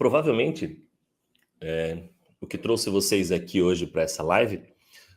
provavelmente, o que trouxe vocês aqui hoje para essa live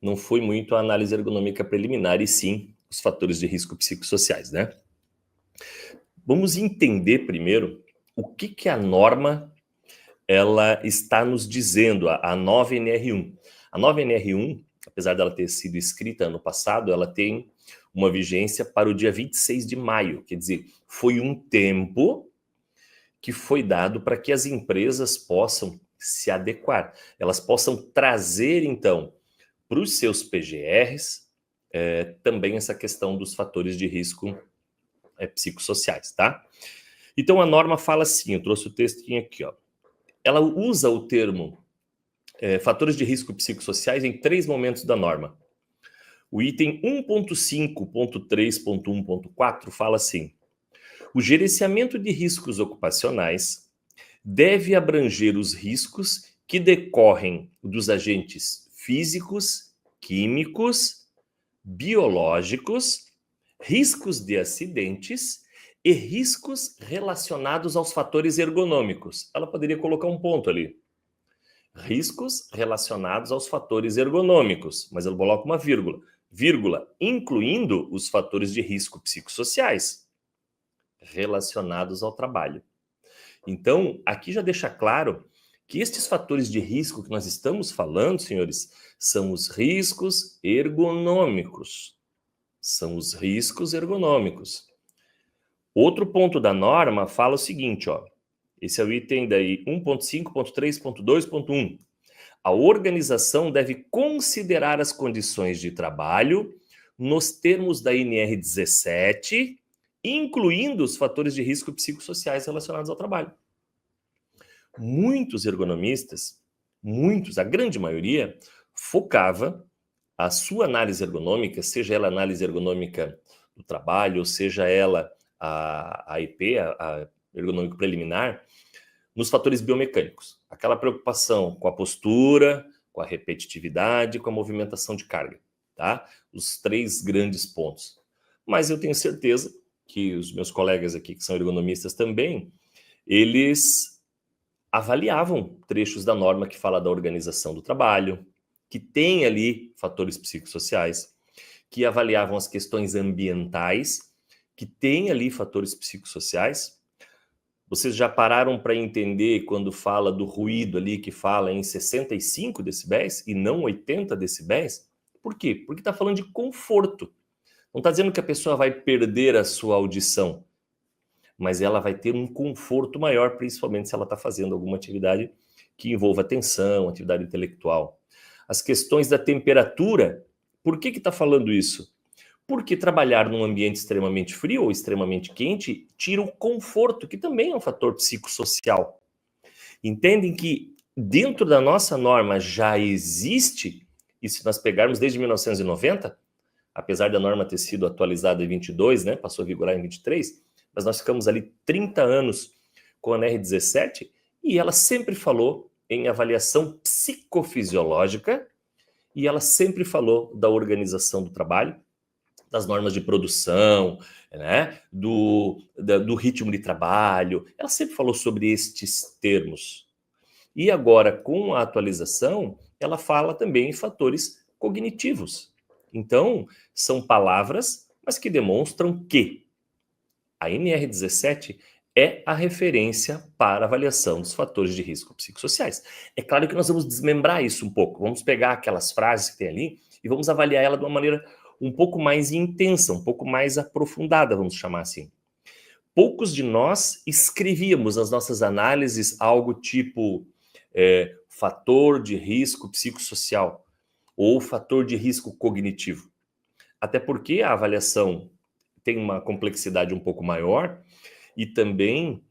não foi muito a análise ergonômica preliminar, e sim os fatores de risco psicossociais, né? Vamos entender primeiro o que a norma ela está nos dizendo, a 9NR1. A 9NR1, apesar dela ter sido escrita ano passado, ela tem uma vigência para o dia 26 de maio, quer dizer, foi um tempo que foi dado para que as empresas possam se adequar, elas possam trazer, então, para os seus PGRs, também essa questão dos fatores de risco psicossociais, tá? Então, a norma fala assim, eu trouxe o textinho aqui, ó. Ela usa o termo fatores de risco psicossociais em 3 momentos da norma. O item 1.5.3.1.4 fala assim: o gerenciamento de riscos ocupacionais deve abranger os riscos que decorrem dos agentes físicos, químicos, biológicos, riscos de acidentes e riscos relacionados aos fatores ergonômicos. Ela poderia colocar um ponto ali. Riscos relacionados aos fatores ergonômicos, mas ela coloca uma vírgula, incluindo os fatores de risco psicossociais relacionados ao trabalho. Então, aqui já deixa claro que estes fatores de risco que nós estamos falando, senhores, são os riscos ergonômicos. São os riscos ergonômicos. Outro ponto da norma fala o seguinte, ó. Esse é o item daí 1.5.3.2.1. A organização deve considerar as condições de trabalho nos termos da NR17, incluindo os fatores de risco psicossociais relacionados ao trabalho. Muitos ergonomistas, a grande maioria, focava a sua análise ergonômica, seja ela análise ergonômica do trabalho, ou seja ela a IP, a ergonômico preliminar, nos fatores biomecânicos. Aquela preocupação com a postura, com a repetitividade, com a movimentação de carga, tá? Os 3 grandes pontos. Mas eu tenho certeza que os meus colegas aqui, que são ergonomistas também, eles avaliavam trechos da norma que fala da organização do trabalho, que tem ali fatores psicossociais, que avaliavam as questões ambientais, que tem ali fatores psicossociais. Vocês já pararam para entender quando fala do ruído ali, que fala em 65 decibéis e não 80 decibéis? Por quê? Porque está falando de conforto. Não está dizendo que a pessoa vai perder a sua audição, mas ela vai ter um conforto maior, principalmente se ela está fazendo alguma atividade que envolva atenção, atividade intelectual. As questões da temperatura, por que está falando isso? Porque trabalhar num ambiente extremamente frio ou extremamente quente tira o conforto, que também é um fator psicossocial. Entendem que dentro da nossa norma já existe, e se nós pegarmos desde 1990, apesar da norma ter sido atualizada em 22, né, passou a vigorar em 23, mas nós ficamos ali 30 anos com a NR17, e ela sempre falou em avaliação psicofisiológica, e ela sempre falou da organização do trabalho, das normas de produção, né, do ritmo de trabalho. Ela sempre falou sobre estes termos. E agora, com a atualização, ela fala também em fatores cognitivos. Então, são palavras, mas que demonstram que a NR17 é a referência para avaliação dos fatores de risco psicossociais. É claro que nós vamos desmembrar isso um pouco. Vamos pegar aquelas frases que tem ali e vamos avaliar ela de uma maneira um pouco mais intensa, um pouco mais aprofundada, vamos chamar assim. Poucos de nós escrevíamos nas nossas análises algo tipo fator de risco psicossocial ou fator de risco cognitivo. Até porque a avaliação tem uma complexidade um pouco maior e também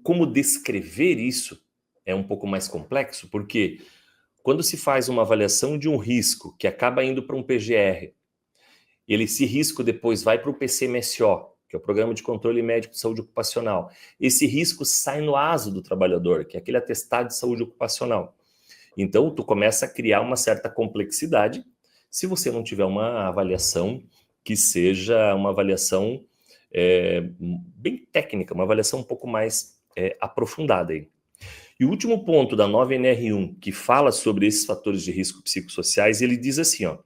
como descrever isso é um pouco mais complexo, porque quando se faz uma avaliação de um risco que acaba indo para um PGR, esse risco depois vai para o PCMSO, que é o Programa de Controle Médico de Saúde Ocupacional. Esse risco sai no ASO do trabalhador, que é aquele atestado de saúde ocupacional. Então, tu começa a criar uma certa complexidade se você não tiver uma avaliação que seja uma avaliação bem técnica, uma avaliação um pouco mais aprofundada aí. E o último ponto da nova NR1, que fala sobre esses fatores de risco psicossociais, ele diz assim, ó,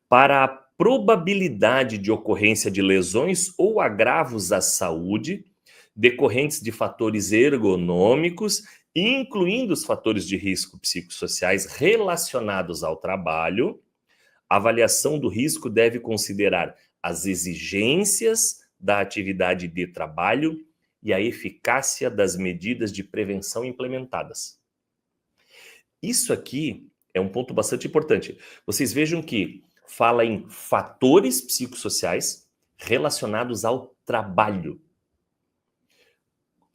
para a probabilidade de ocorrência de lesões ou agravos à saúde decorrentes de fatores ergonômicos, incluindo os fatores de risco psicossociais relacionados ao trabalho, a avaliação do risco deve considerar as exigências da atividade de trabalho e a eficácia das medidas de prevenção implementadas. Isso aqui é um ponto bastante importante. Vocês vejam que fala em fatores psicossociais relacionados ao trabalho.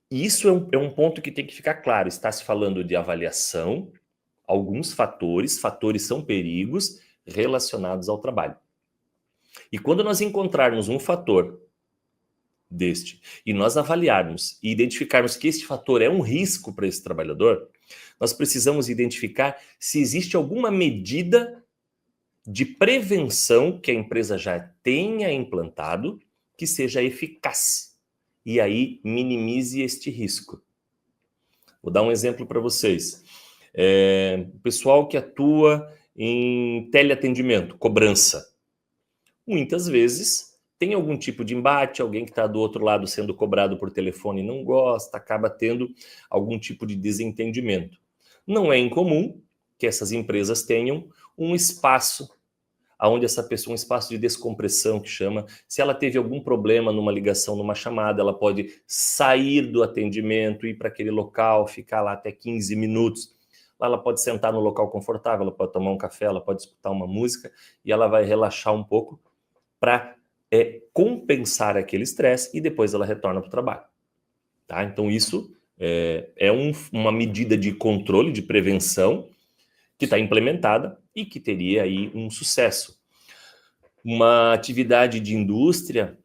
E isso é um ponto que tem que ficar claro. Está se falando de avaliação, alguns fatores são perigos relacionados ao trabalho. E quando nós encontrarmos um fator deste e nós avaliarmos e identificarmos que este fator é um risco para esse trabalhador, nós precisamos identificar se existe alguma medida de prevenção que a empresa já tenha implantado que seja eficaz e aí minimize este risco. Vou dar um exemplo para vocês. O pessoal que atua em teleatendimento, cobrança, muitas vezes tem algum tipo de embate, alguém que está do outro lado sendo cobrado por telefone e não gosta, acaba tendo algum tipo de desentendimento. Não é incomum que essas empresas tenham um espaço onde essa pessoa, um espaço de descompressão que chama, se ela teve algum problema numa ligação, numa chamada, ela pode sair do atendimento, ir para aquele local, ficar lá até 15 minutos. Lá ela pode sentar no local confortável, ela pode tomar um café, ela pode escutar uma música e ela vai relaxar um pouco para compensar aquele estresse e depois ela retorna para o trabalho. Tá? Então isso uma medida de controle, de prevenção que está implementada e que teria aí um sucesso. Uma atividade de indústria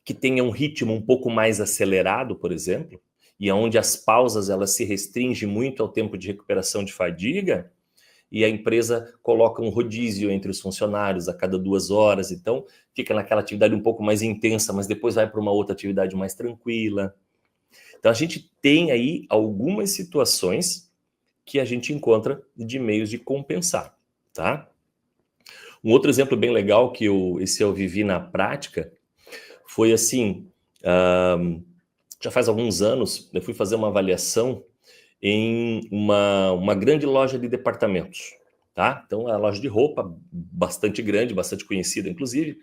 que tenha um ritmo um pouco mais acelerado, por exemplo, e onde as pausas elas se restringem muito ao tempo de recuperação de fadiga, e a empresa coloca um rodízio entre os funcionários a cada 2 horas, então fica naquela atividade um pouco mais intensa, mas depois vai para uma outra atividade mais tranquila. Então a gente tem aí algumas situações que a gente encontra de meios de compensar, tá? Um outro exemplo bem legal que eu vivi na prática foi assim, já faz alguns anos, eu fui fazer uma avaliação em uma grande loja de departamentos, tá? Então, é uma loja de roupa bastante grande, bastante conhecida, inclusive,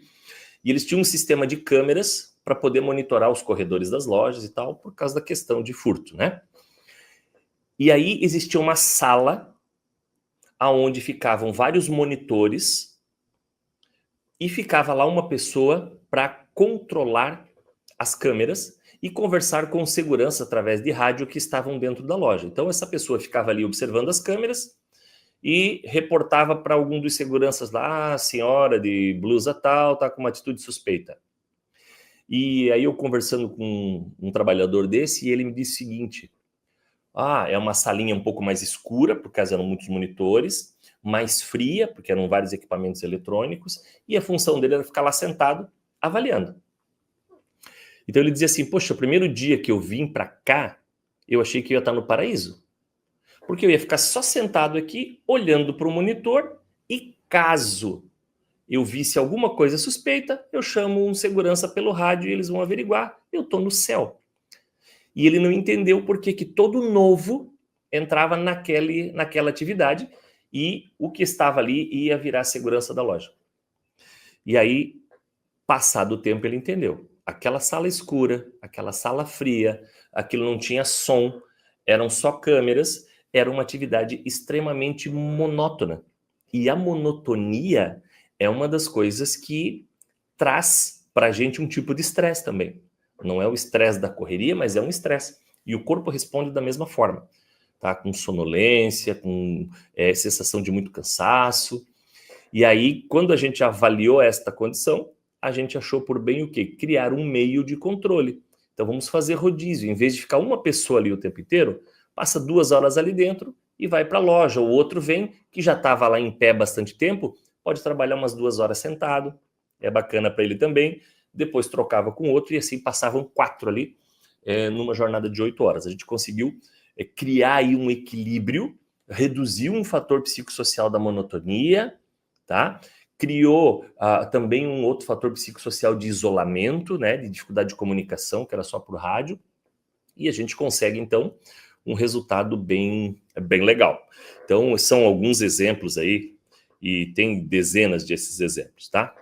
e eles tinham um sistema de câmeras para poder monitorar os corredores das lojas e tal, por causa da questão de furto, né? E aí existia uma sala onde ficavam vários monitores e ficava lá uma pessoa para controlar as câmeras e conversar com segurança através de rádio que estavam dentro da loja. Então essa pessoa ficava ali observando as câmeras e reportava para algum dos seguranças lá, a senhora de blusa tal, tá com uma atitude suspeita. E aí eu conversando com um trabalhador desse, e ele me disse o seguinte: é uma salinha um pouco mais escura, por causa eram muitos monitores, mais fria, porque eram vários equipamentos eletrônicos, e a função dele era ficar lá sentado, avaliando. Então ele dizia assim, poxa, o primeiro dia que eu vim para cá, eu achei que eu ia estar no paraíso. Porque eu ia ficar só sentado aqui, olhando para o monitor, e caso eu visse alguma coisa suspeita, eu chamo um segurança pelo rádio e eles vão averiguar, eu estou no céu. E ele não entendeu por que todo novo entrava naquela atividade e o que estava ali ia virar a segurança da loja. E aí, passado o tempo, ele entendeu. Aquela sala escura, aquela sala fria, aquilo não tinha som, eram só câmeras, era uma atividade extremamente monótona. E a monotonia é uma das coisas que traz para a gente um tipo de estresse também. Não é o estresse da correria, mas é um estresse. E o corpo responde da mesma forma, tá? Com sonolência, com sensação de muito cansaço. E aí, quando a gente avaliou esta condição, a gente achou por bem o quê? Criar um meio de controle. Então vamos fazer rodízio. Em vez de ficar uma pessoa ali o tempo inteiro, passa 2 horas ali dentro e vai para a loja. O outro vem, que já estava lá em pé bastante tempo, pode trabalhar umas 2 horas sentado. É bacana para ele também. depois trocava com outro e assim passavam 4 ali numa jornada de 8 horas. A gente conseguiu criar aí um equilíbrio, reduzir um fator psicossocial da monotonia, tá? Criou também um outro fator psicossocial de isolamento, né, de dificuldade de comunicação, que era só por rádio, e a gente consegue, então, um resultado bem legal. Então, são alguns exemplos aí, e tem dezenas desses exemplos, tá?